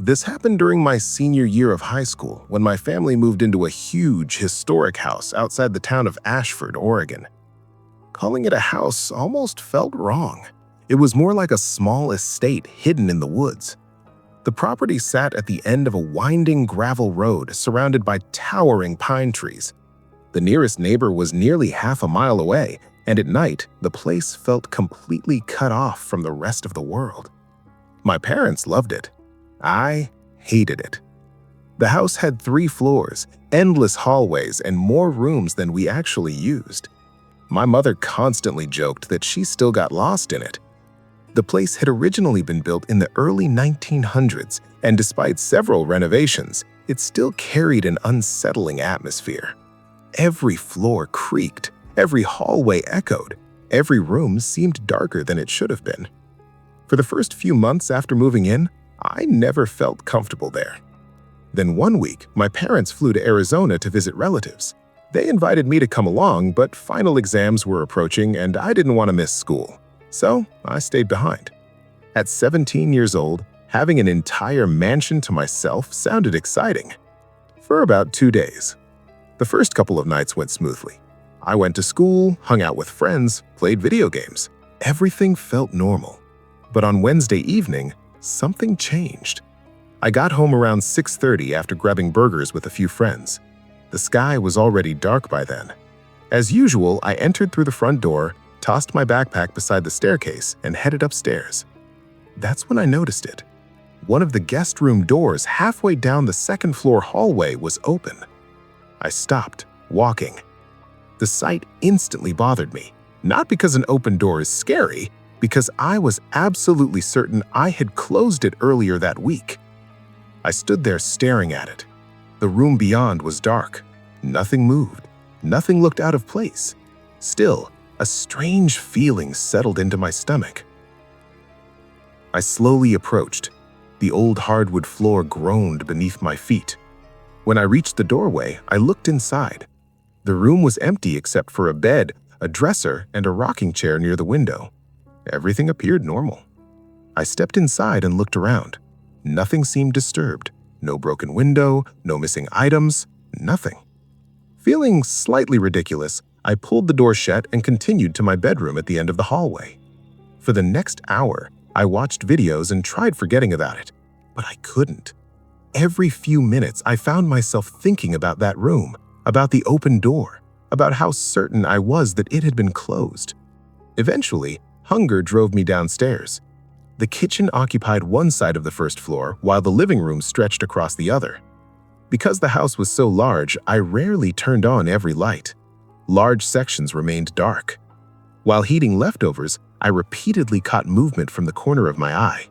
This happened during my senior year of high school when my family moved into a huge historic house outside the town of Ashford, Oregon. Calling it a house almost felt wrong. It was more like a small estate hidden in the woods. The property sat at the end of a winding gravel road surrounded by towering pine trees. The nearest neighbor was nearly half a mile away, and at night, the place felt completely cut off from the rest of the world. My parents loved it. I hated it. The house had 3 floors, endless hallways, and more rooms than we actually used. My mother constantly joked that she still got lost in it. The place had originally been built in the early 1900s, and despite several renovations, it still carried an unsettling atmosphere. Every floor creaked, every hallway echoed, every room seemed darker than it should have been. For the first few months after moving in, I never felt comfortable there. Then one week, my parents flew to Arizona to visit relatives. They invited me to come along, but final exams were approaching and I didn't want to miss school. So I stayed behind. At 17 years old, having an entire mansion to myself sounded exciting. For about 2 days. The first couple of nights went smoothly. I went to school, hung out with friends, played video games. Everything felt normal. But on Wednesday evening, something changed. I got home around 6:30 after grabbing burgers with a few friends. The sky was already dark by then. As usual, I entered through the front door, tossed my backpack beside the staircase, and headed upstairs. That's when I noticed it. One of the guest room doors halfway down the second floor hallway was open. I stopped, walking. The sight instantly bothered me, not because an open door is scary, because I was absolutely certain I had closed it earlier that week. I stood there staring at it. The room beyond was dark. Nothing moved. Nothing looked out of place. Still, a strange feeling settled into my stomach. I slowly approached. The old hardwood floor groaned beneath my feet. When I reached the doorway, I looked inside. The room was empty except for a bed, a dresser, and a rocking chair near the window. Everything appeared normal. I stepped inside and looked around. Nothing seemed disturbed. No broken window, no missing items, nothing. Feeling slightly ridiculous, I pulled the door shut and continued to my bedroom at the end of the hallway. For the next hour, I watched videos and tried forgetting about it, but I couldn't. Every few minutes, I found myself thinking about that room, about the open door, about how certain I was that it had been closed. Eventually, hunger drove me downstairs. The kitchen occupied one side of the first floor, while the living room stretched across the other. Because the house was so large, I rarely turned on every light. Large sections remained dark. While heating leftovers, I repeatedly caught movement from the corner of my eye.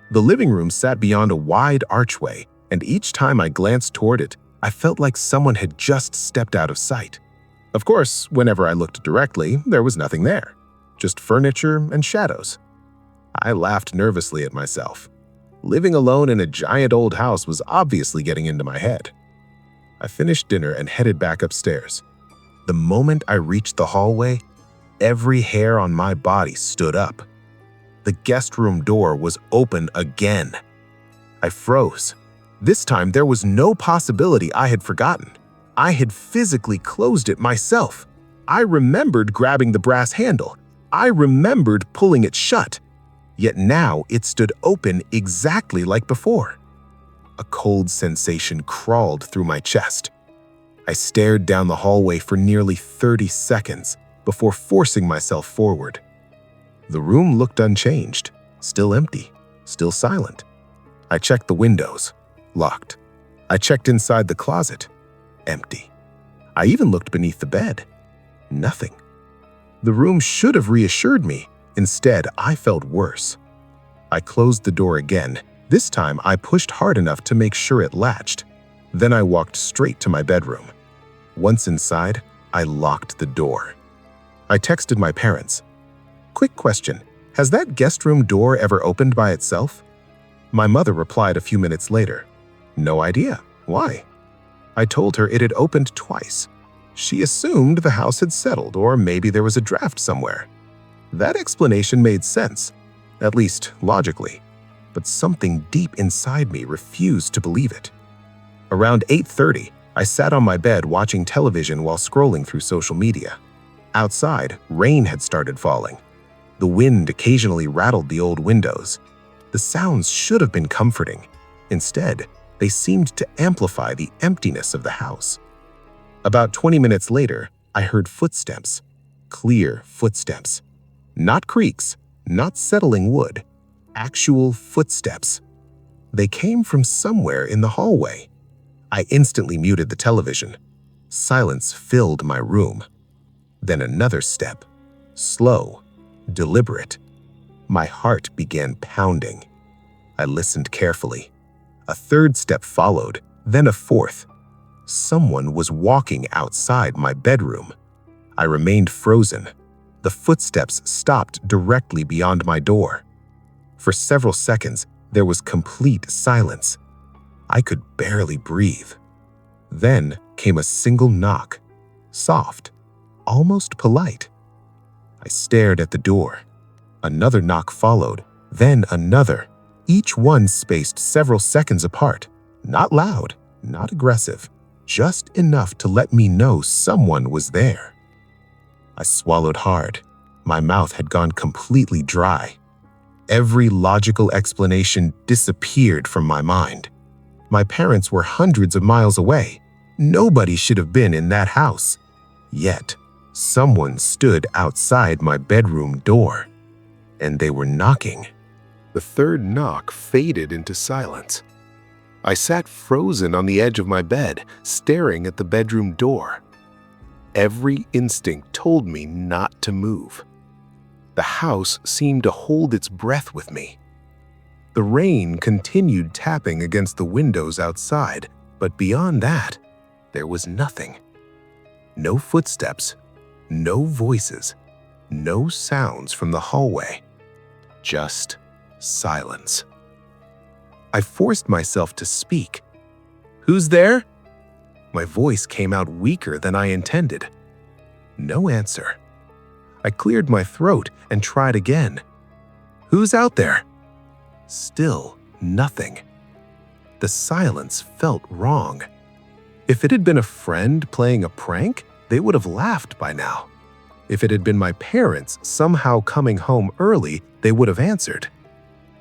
The living room sat beyond a wide archway, and each time I glanced toward it, I felt like someone had just stepped out of sight. Of course, whenever I looked directly, there was nothing there. Just furniture and shadows. I laughed nervously at myself. Living alone in a giant old house was obviously getting into my head. I finished dinner and headed back upstairs. The moment I reached the hallway, every hair on my body stood up. The guest room door was open again. I froze. This time, there was no possibility I had forgotten. I had physically closed it myself. I remembered grabbing the brass handle. I remembered pulling it shut. Yet now it stood open exactly like before. A cold sensation crawled through my chest. I stared down the hallway for nearly 30 seconds before forcing myself forward. The room looked unchanged, still empty, still silent. I checked the windows, locked. I checked inside the closet, empty. I even looked beneath the bed. Nothing. The room should have reassured me. Instead, I felt worse. I closed the door again. This time, I pushed hard enough to make sure it latched. Then I walked straight to my bedroom. Once inside, I locked the door. I texted my parents. Quick question, has that guest room door ever opened by itself? My mother replied a few minutes later. No idea. Why? I told her it had opened twice. She assumed the house had settled, or maybe there was a draft somewhere. That explanation made sense, at least logically. but something deep inside me refused to believe it. Around 8:30, I sat on my bed watching television while scrolling through social media. Outside, rain had started falling. The wind occasionally rattled the old windows. The sounds should have been comforting. Instead, they seemed to amplify the emptiness of the house. About 20 minutes later, I heard footsteps. Clear footsteps. Not creaks, not settling wood. Actual footsteps. They came from somewhere in the hallway. I instantly muted the television. Silence filled my room. Then another step. Slow, deliberate. My heart began pounding. I listened carefully. A third step followed, then a fourth. Someone was walking outside my bedroom. I remained frozen. The footsteps stopped directly beyond my door. For several seconds, there was complete silence. I could barely breathe. Then came a single knock, soft, almost polite. I stared at the door. Another knock followed, then another, each one spaced several seconds apart. Not loud, not aggressive, just enough to let me know someone was there. I swallowed hard. My mouth had gone completely dry. Every logical explanation disappeared from my mind. My parents were hundreds of miles away. Nobody should have been in that house. Yet, someone stood outside my bedroom door, and they were knocking. The third knock faded into silence. I sat frozen on the edge of my bed, staring at the bedroom door. Every instinct told me not to move. The house seemed to hold its breath with me. The rain continued tapping against the windows outside, but beyond that, there was nothing. No footsteps, no voices, no sounds from the hallway. Just silence. I forced myself to speak. "Who's there?" My voice came out weaker than I intended. No answer. I cleared my throat and tried again. "Who's out there?" Still nothing. The silence felt wrong. If it had been a friend playing a prank, they would have laughed by now. If it had been my parents somehow coming home early, they would have answered.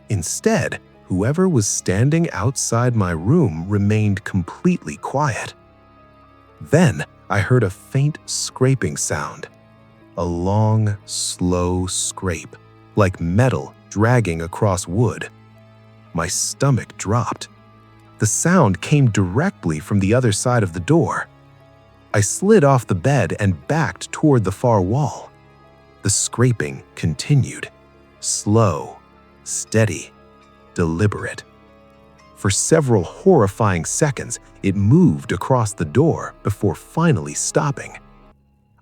Instead, whoever was standing outside my room remained completely quiet. Then I heard a faint scraping sound. A long, slow scrape, like metal dragging across wood. My stomach dropped. The sound came directly from the other side of the door. I slid off the bed and backed toward the far wall. The scraping continued. Slow, steady, deliberate. For several horrifying seconds, it moved across the door before finally stopping.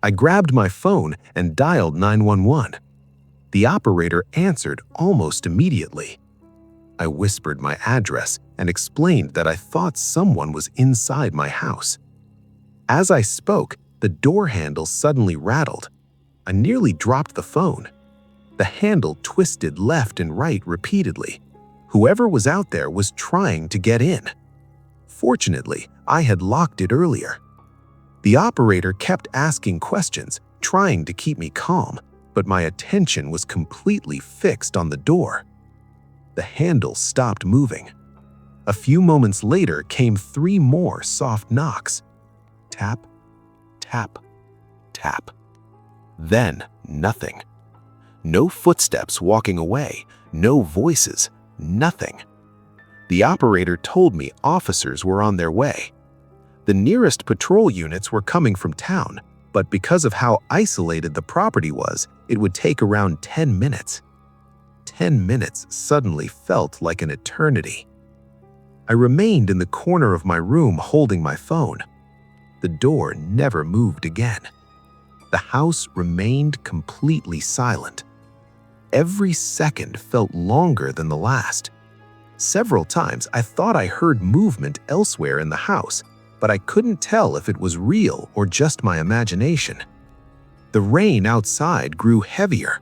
I grabbed my phone and dialed 911. The operator answered almost immediately. I whispered my address and explained that I thought someone was inside my house. As I spoke, the door handle suddenly rattled. I nearly dropped the phone. The handle twisted left and right repeatedly. Whoever was out there was trying to get in. Fortunately, I had locked it earlier. The operator kept asking questions, trying to keep me calm, but my attention was completely fixed on the door. The handle stopped moving. A few moments later came 3 more soft knocks. Tap, tap, tap. Then nothing. No footsteps walking away, no voices, nothing. The operator told me officers were on their way. The nearest patrol units were coming from town, but because of how isolated the property was, it would take around 10 minutes. 10 minutes suddenly felt like an eternity. I remained in the corner of my room holding my phone. The door never moved again. The house remained completely silent. Every second felt longer than the last. Several times I thought I heard movement elsewhere in the house, but I couldn't tell if it was real or just my imagination. The rain outside grew heavier.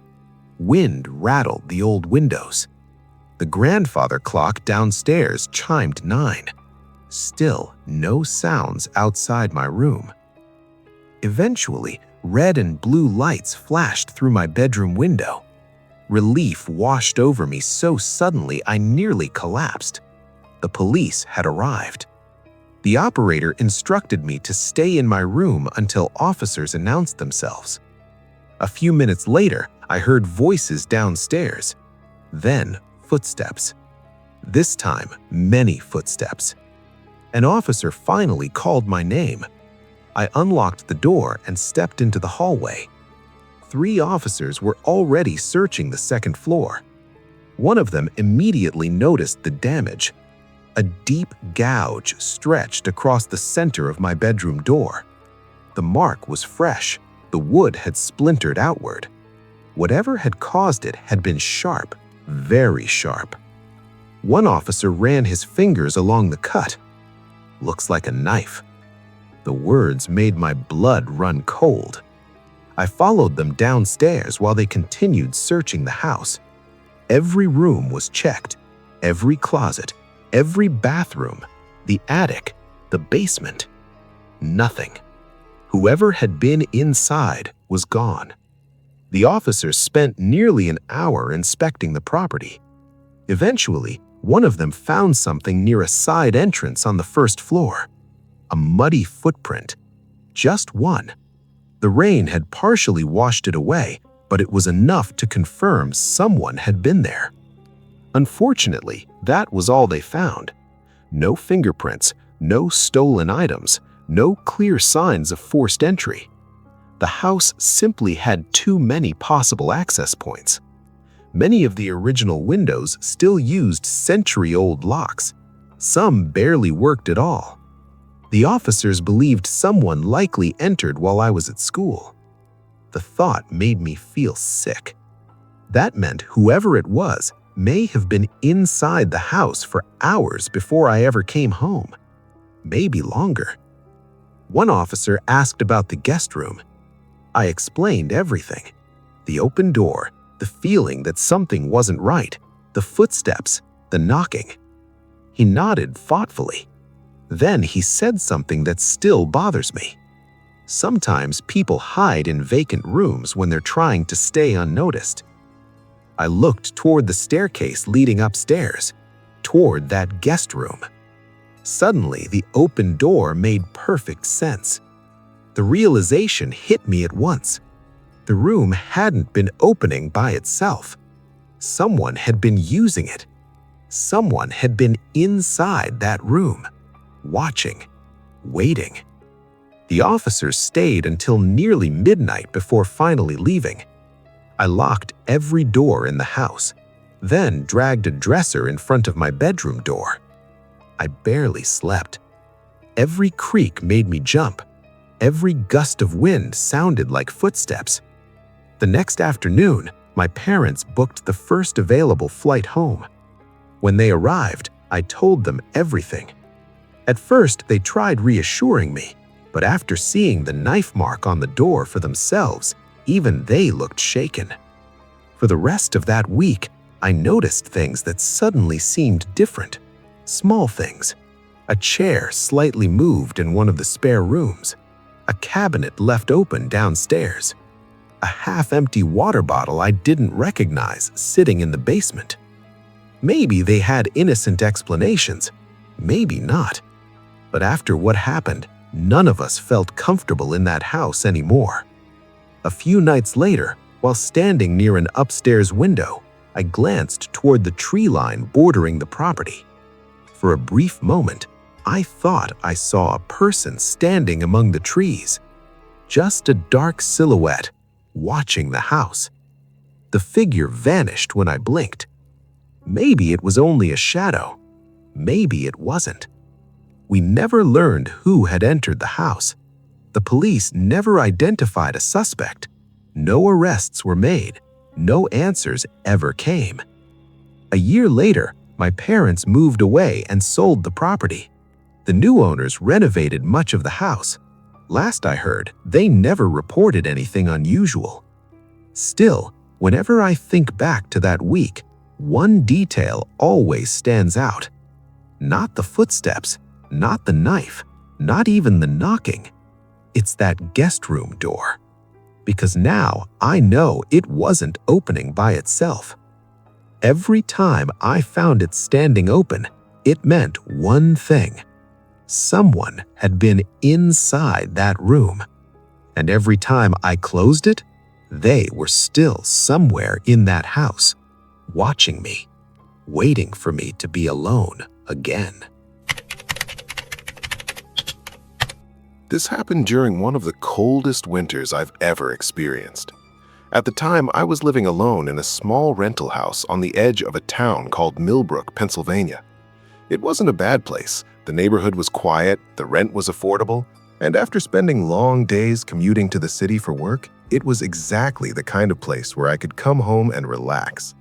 Wind rattled the old windows. The grandfather clock downstairs chimed 9. Still no sounds outside my room. Eventually, red and blue lights flashed through my bedroom window. Relief washed over me so suddenly I nearly collapsed. The police had arrived. The operator instructed me to stay in my room until officers announced themselves. A few minutes later, I heard voices downstairs. Then, footsteps. This time, many footsteps. An officer finally called my name. I unlocked the door and stepped into the hallway. 3 officers were already searching the second floor. One of them immediately noticed the damage. A deep gouge stretched across the center of my bedroom door. The mark was fresh. The wood had splintered outward. Whatever had caused it had been sharp, very sharp. One officer ran his fingers along the cut. Looks like a knife. The words made my blood run cold. I followed them downstairs while they continued searching the house. Every room was checked, every closet, every bathroom, the attic, the basement. Nothing. Whoever had been inside was gone. The officers spent nearly an hour inspecting the property. Eventually, one of them found something near a side entrance on the first floor. A muddy footprint. Just one. The rain had partially washed it away, but it was enough to confirm someone had been there. Unfortunately, that was all they found. No fingerprints, no stolen items, no clear signs of forced entry. The house simply had too many possible access points. Many of the original windows still used century-old locks. Some barely worked at all. The officers believed someone likely entered while I was at school. The thought made me feel sick. That meant whoever it was may have been inside the house for hours before I ever came home. Maybe longer. One officer asked about the guest room. I explained everything. The open door, the feeling that something wasn't right, the footsteps, the knocking. He nodded thoughtfully. Then he said something that still bothers me. Sometimes people hide in vacant rooms when they're trying to stay unnoticed. I looked toward the staircase leading upstairs, toward that guest room. Suddenly, the open door made perfect sense. The realization hit me at once. The room hadn't been opening by itself. Someone had been using it. Someone had been inside that room, watching, waiting. The officers stayed until nearly midnight before finally leaving. I locked every door in the house, then dragged a dresser in front of my bedroom door. I barely slept. Every creak made me jump. Every gust of wind sounded like footsteps. The next afternoon, my parents booked the first available flight home. When they arrived, I told them everything. At first, they tried reassuring me, but after seeing the knife mark on the door for themselves, even they looked shaken. For the rest of that week, I noticed things that suddenly seemed different. Small things. A chair slightly moved in one of the spare rooms. A cabinet left open downstairs. A half-empty water bottle I didn't recognize sitting in the basement. Maybe they had innocent explanations. Maybe not. But after what happened, none of us felt comfortable in that house anymore. A few nights later, while standing near an upstairs window, I glanced toward the tree line bordering the property. For a brief moment, I thought I saw a person standing among the trees. Just a dark silhouette, watching the house. The figure vanished when I blinked. Maybe it was only a shadow. Maybe it wasn't. We never learned who had entered the house. The police never identified a suspect. No arrests were made. No answers ever came. A year later, my parents moved away and sold the property. The new owners renovated much of the house. Last I heard, they never reported anything unusual. Still, whenever I think back to that week, one detail always stands out. Not the footsteps, not the knife, not even the knocking. It's that guest room door. Because now I know it wasn't opening by itself. Every time I found it standing open, it meant one thing. Someone had been inside that room. And every time I closed it, they were still somewhere in that house, watching me, waiting for me to be alone again. This happened during one of the coldest winters I've ever experienced. At the time, I was living alone in a small rental house on the edge of a town called Millbrook, Pennsylvania. It wasn't a bad place. The neighborhood was quiet, the rent was affordable, and after spending long days commuting to the city for work, it was exactly the kind of place where I could come home and relax.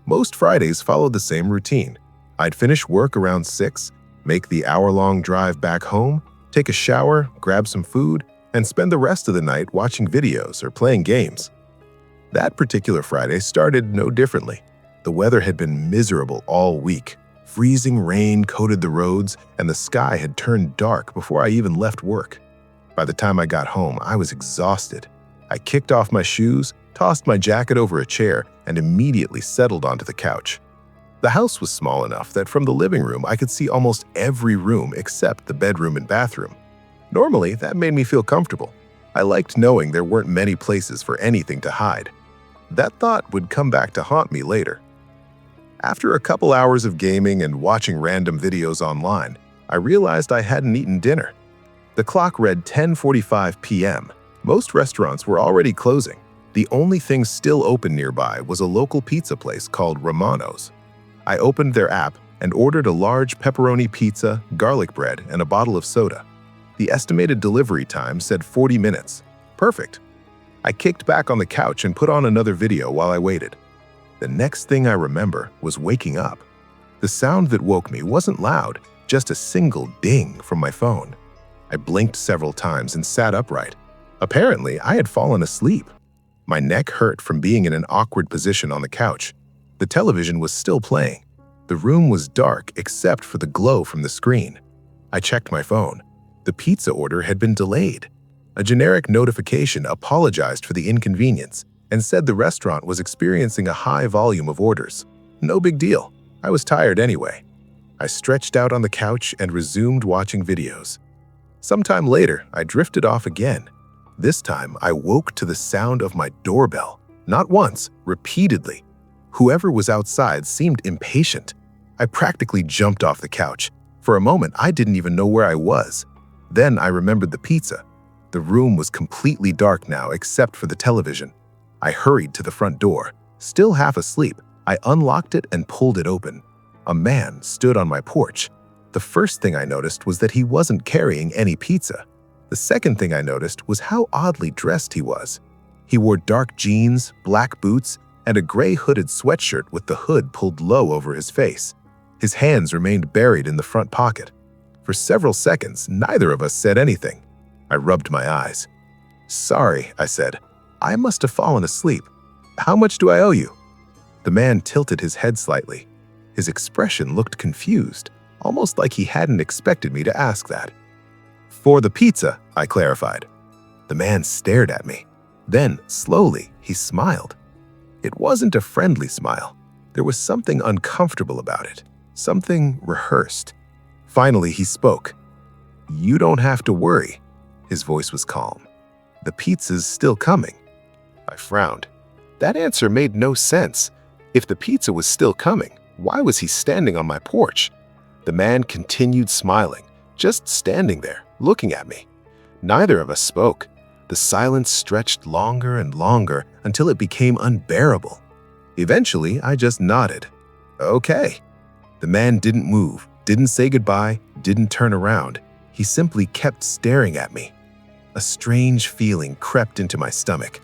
Most Fridays followed the same routine. I'd finish work around 6, make the hour-long drive back home, take a shower, grab some food, and spend the rest of the night watching videos or playing games. That particular Friday started no differently. The weather had been miserable all week. Freezing rain coated the roads, and the sky had turned dark before I even left work. By the time I got home, I was exhausted. I kicked off my shoes, tossed my jacket over a chair, and immediately settled onto the couch. The house was small enough that from the living room I could see almost every room except the bedroom and bathroom. Normally, that made me feel comfortable. I liked knowing there weren't many places for anything to hide. That thought would come back to haunt me later. After a couple hours of gaming and watching random videos online, I realized I hadn't eaten dinner. The clock read 10:45 p.m. Most restaurants were already closing. The only thing still open nearby was a local pizza place called Romano's. I opened their app and ordered a large pepperoni pizza, garlic bread, and a bottle of soda. The estimated delivery time said 40 minutes. Perfect. I kicked back on the couch and put on another video while I waited. The next thing I remember was waking up. The sound that woke me wasn't loud, just a single ding from my phone. I blinked several times and sat upright. Apparently, I had fallen asleep. My neck hurt from being in an awkward position on the couch. The television was still playing. The room was dark except for the glow from the screen. I checked my phone. The pizza order had been delayed. A generic notification apologized for the inconvenience and said the restaurant was experiencing a high volume of orders. No big deal. I was tired anyway. I stretched out on the couch and resumed watching videos. Sometime later, I drifted off again. This time, I woke to the sound of my doorbell. Not once, repeatedly. Whoever was outside seemed impatient. I practically jumped off the couch. For a moment, I didn't even know where I was. Then I remembered the pizza. The room was completely dark now except for the television. I hurried to the front door. Still half asleep, I unlocked it and pulled it open. A man stood on my porch. The first thing I noticed was that he wasn't carrying any pizza. The second thing I noticed was how oddly dressed he was. He wore dark jeans, black boots, and a gray hooded sweatshirt with the hood pulled low over his face. His hands remained buried in the front pocket. For several seconds, neither of us said anything. I rubbed my eyes. "Sorry," I said. "I must have fallen asleep. How much do I owe you?" The man tilted his head slightly. His expression looked confused, almost like he hadn't expected me to ask that. "For the pizza," I clarified. The man stared at me. Then, slowly, he smiled. It wasn't a friendly smile. There was something uncomfortable about it, something rehearsed. Finally, he spoke. "You don't have to worry." His voice was calm. "The pizza's still coming." I frowned. That answer made no sense. If the pizza was still coming, why was he standing on my porch? The man continued smiling, just standing there, looking at me. Neither of us spoke. The silence stretched longer and longer until it became unbearable. Eventually, I just nodded. "Okay." The man didn't move, didn't say goodbye, didn't turn around. He simply kept staring at me. A strange feeling crept into my stomach.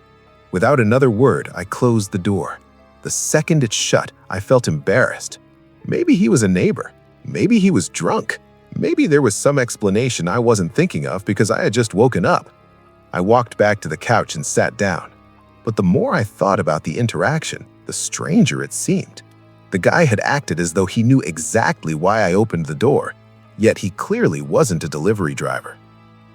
Without another word, I closed the door. The second it shut, I felt embarrassed. Maybe he was a neighbor. Maybe he was drunk. Maybe there was some explanation I wasn't thinking of because I had just woken up. I walked back to the couch and sat down. But the more I thought about the interaction, the stranger it seemed. The guy had acted as though he knew exactly why I opened the door, yet he clearly wasn't a delivery driver.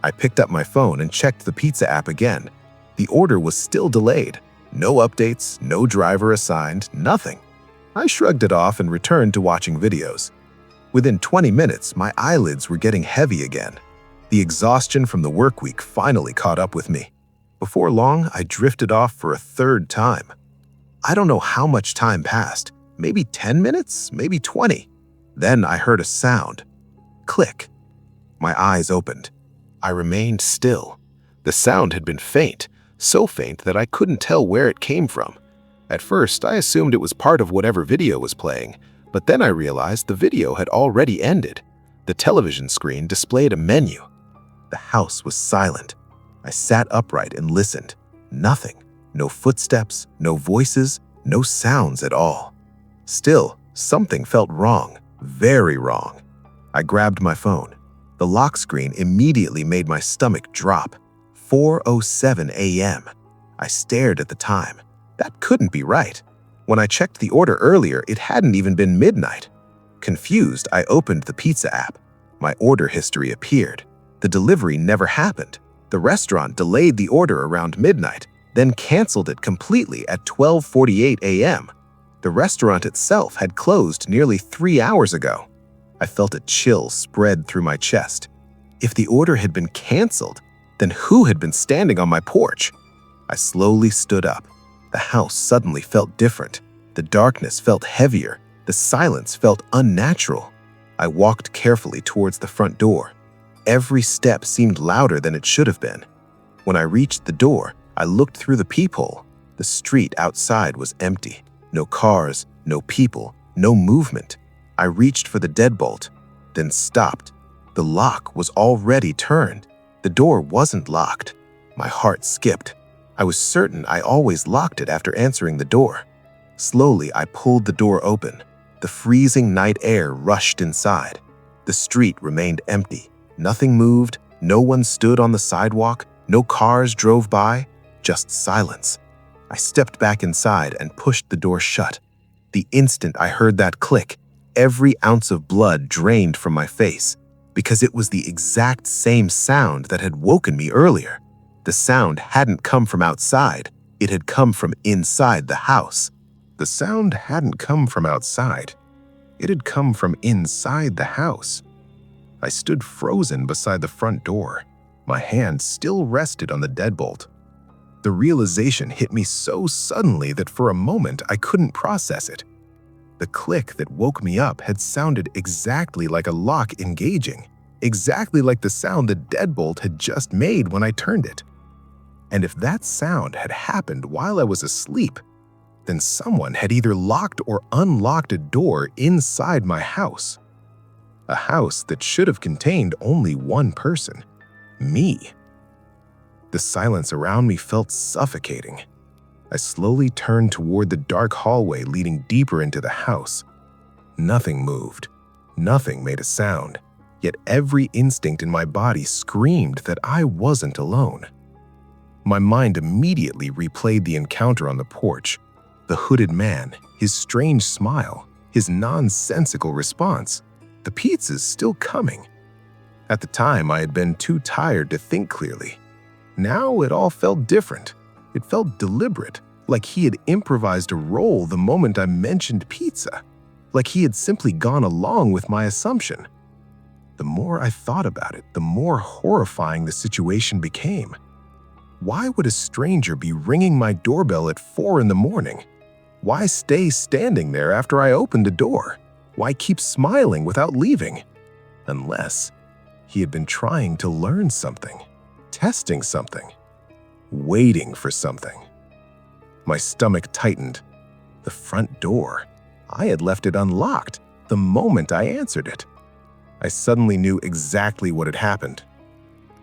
I picked up my phone and checked the pizza app again. The order was still delayed. No updates, no driver assigned, nothing. I shrugged it off and returned to watching videos. Within 20 minutes, my eyelids were getting heavy again. The exhaustion from the work week finally caught up with me. Before long, I drifted off for a third time. I don't know how much time passed, maybe 10 minutes, maybe 20. Then I heard a sound. Click. My eyes opened. I remained still. The sound had been faint, so faint that I couldn't tell where it came from. At first, I assumed it was part of whatever video was playing, but then I realized the video had already ended. The television screen displayed a menu. The house was silent. I sat upright and listened. Nothing. No footsteps, no voices, no sounds at all. Still, something felt wrong, very wrong. I grabbed my phone. The lock screen immediately made my stomach drop. 4:07 a.m. I stared at the time. That couldn't be right. When I checked the order earlier, it hadn't even been midnight. Confused, I opened the pizza app. My order history appeared. The delivery never happened. The restaurant delayed the order around midnight, then canceled it completely at 12:48 a.m. The restaurant itself had closed nearly 3 hours ago. I felt a chill spread through my chest. If the order had been canceled, then who had been standing on my porch? I slowly stood up. The house suddenly felt different. The darkness felt heavier. The silence felt unnatural. I walked carefully towards the front door. Every step seemed louder than it should have been. When I reached the door, I looked through the peephole. The street outside was empty. No cars, no people, no movement. I reached for the deadbolt, then stopped. The lock was already turned. The door wasn't locked. My heart skipped. I was certain I always locked it after answering the door. Slowly, I pulled the door open. The freezing night air rushed inside. The street remained empty. Nothing moved, no one stood on the sidewalk, no cars drove by, just silence. I stepped back inside and pushed the door shut. The instant I heard that click, every ounce of blood drained from my face, because it was the exact same sound that had woken me earlier. The sound hadn't come from outside, it had come from inside the house. The sound hadn't come from outside, it had come from inside the house. I stood frozen beside the front door. My hand still rested on the deadbolt. The realization hit me so suddenly that for a moment I couldn't process it. The click that woke me up had sounded exactly like a lock engaging, exactly like the sound the deadbolt had just made when I turned it. And if that sound had happened while I was asleep, then someone had either locked or unlocked a door inside my house. A house that should have contained only one person, me. The silence around me felt suffocating. I slowly turned toward the dark hallway leading deeper into the house. Nothing moved. Nothing made a sound. Yet every instinct in my body screamed that I wasn't alone. My mind immediately replayed the encounter on the porch. The hooded man, his strange smile, his nonsensical response. The pizza's still coming. At the time, I had been too tired to think clearly. Now it all felt different. It felt deliberate, like he had improvised a role the moment I mentioned pizza, like he had simply gone along with my assumption. The more I thought about it, the more horrifying the situation became. Why would a stranger be ringing my doorbell at 4 in the morning? Why stay standing there after I opened the door? Why keep smiling without leaving? Unless he had been trying to learn something, testing something, waiting for something. My stomach tightened. The front door. I had left it unlocked the moment I answered it. I suddenly knew exactly what had happened.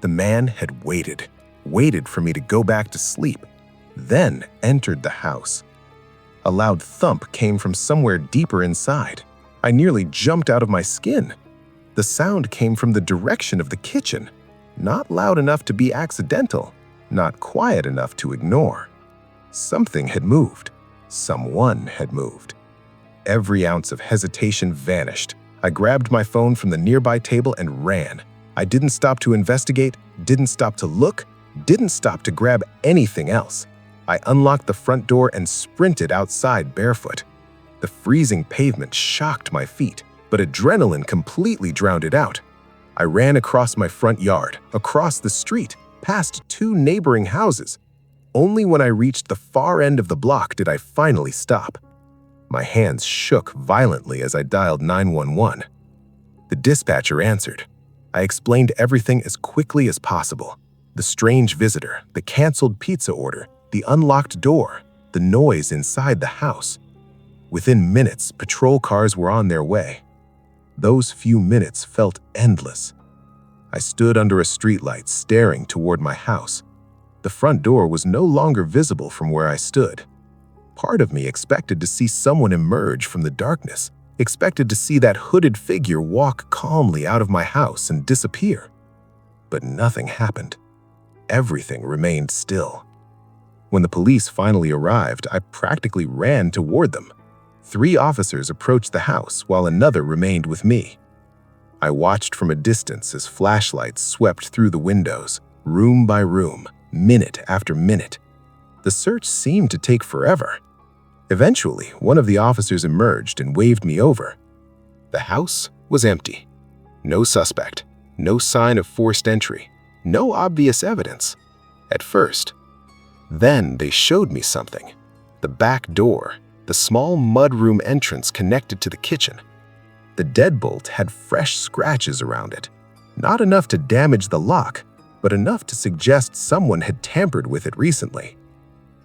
The man had waited for me to go back to sleep, then entered the house. A loud thump came from somewhere deeper inside. I nearly jumped out of my skin. The sound came from the direction of the kitchen, not loud enough to be accidental, not quiet enough to ignore. Something had moved. Someone had moved. Every ounce of hesitation vanished. I grabbed my phone from the nearby table and ran. I didn't stop to investigate, didn't stop to look, didn't stop to grab anything else. I unlocked the front door and sprinted outside barefoot. The freezing pavement shocked my feet, but adrenaline completely drowned it out. I ran across my front yard, across the street, past 2 neighboring houses. Only when I reached the far end of the block did I finally stop. My hands shook violently as I dialed 911. The dispatcher answered. I explained everything as quickly as possible. The strange visitor, the canceled pizza order, the unlocked door, the noise inside the house. Within minutes, patrol cars were on their way. Those few minutes felt endless. I stood under a streetlight staring toward my house. The front door was no longer visible from where I stood. Part of me expected to see someone emerge from the darkness, expected to see that hooded figure walk calmly out of my house and disappear. But nothing happened. Everything remained still. When the police finally arrived, I practically ran toward them. 3 officers approached the house while another remained with me. I watched from a distance as flashlights swept through the windows, room by room, minute after minute. The search seemed to take forever. Eventually, one of the officers emerged and waved me over. The house was empty. No suspect, no sign of forced entry, no obvious evidence. At first. Then they showed me something. The back door, the small mudroom entrance connected to the kitchen. The deadbolt had fresh scratches around it. Not enough to damage the lock, but enough to suggest someone had tampered with it recently.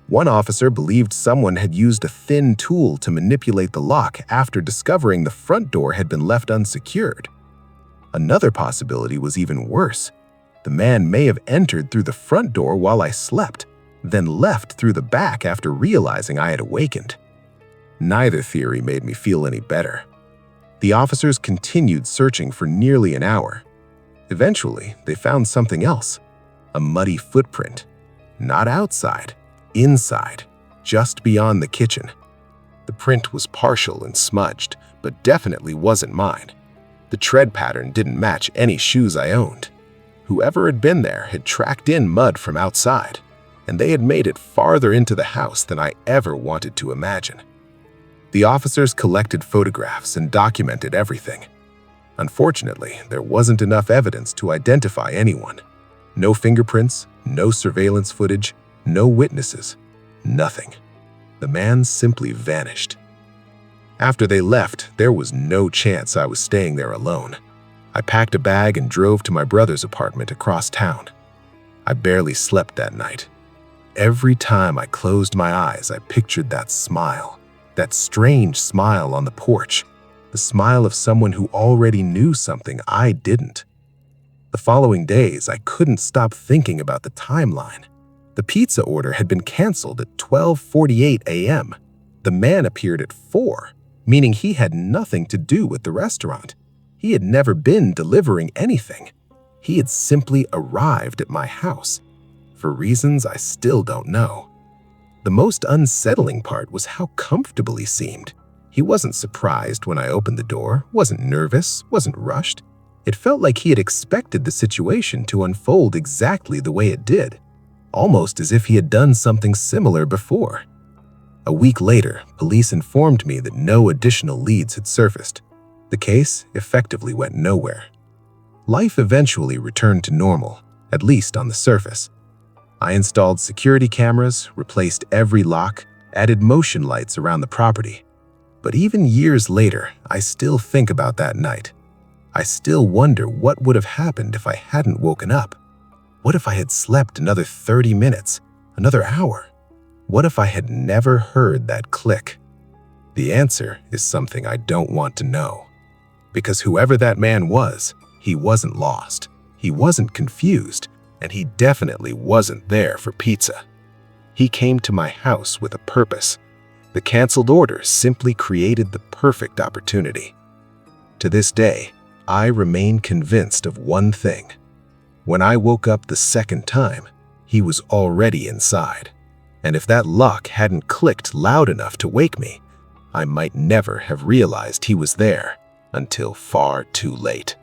One officer believed someone had used a thin tool to manipulate the lock after discovering the front door had been left unsecured. Another possibility was even worse. The man may have entered through the front door while I slept, then left through the back after realizing I had awakened. Neither theory made me feel any better. The officers continued searching for nearly an hour. Eventually, they found something else. A muddy footprint. Not outside. Inside, just beyond the kitchen. The print was partial and smudged, but definitely wasn't mine. The tread pattern didn't match any shoes I owned. Whoever had been there had tracked in mud from outside, and they had made it farther into the house than I ever wanted to imagine. The officers collected photographs and documented everything. Unfortunately, there wasn't enough evidence to identify anyone. No fingerprints, no surveillance footage, no witnesses, nothing. The man simply vanished. After they left, there was no chance I was staying there alone. I packed a bag and drove to my brother's apartment across town. I barely slept that night. Every time I closed my eyes, I pictured that smile, that strange smile on the porch, the smile of someone who already knew something I didn't. The following days, I couldn't stop thinking about the timeline. The pizza order had been canceled at 12:48 a.m. The man appeared at 4, meaning he had nothing to do with the restaurant. He had never been delivering anything. He had simply arrived at my house, for reasons I still don't know. The most unsettling part was how comfortable he seemed. He wasn't surprised when I opened the door, wasn't nervous, wasn't rushed. It felt like he had expected the situation to unfold exactly the way it did. Almost as if he had done something similar before. A week later, police informed me that no additional leads had surfaced. The case effectively went nowhere. Life eventually returned to normal, at least on the surface. I installed security cameras, replaced every lock, added motion lights around the property. But even years later, I still think about that night. I still wonder what would have happened if I hadn't woken up. What if I had slept another 30 minutes, another hour? What if I had never heard that click? The answer is something I don't want to know. Because whoever that man was, he wasn't lost, he wasn't confused, and he definitely wasn't there for pizza. He came to my house with a purpose. The canceled order simply created the perfect opportunity. To this day, I remain convinced of one thing. When I woke up the second time, he was already inside. And if that lock hadn't clicked loud enough to wake me, I might never have realized he was there until far too late.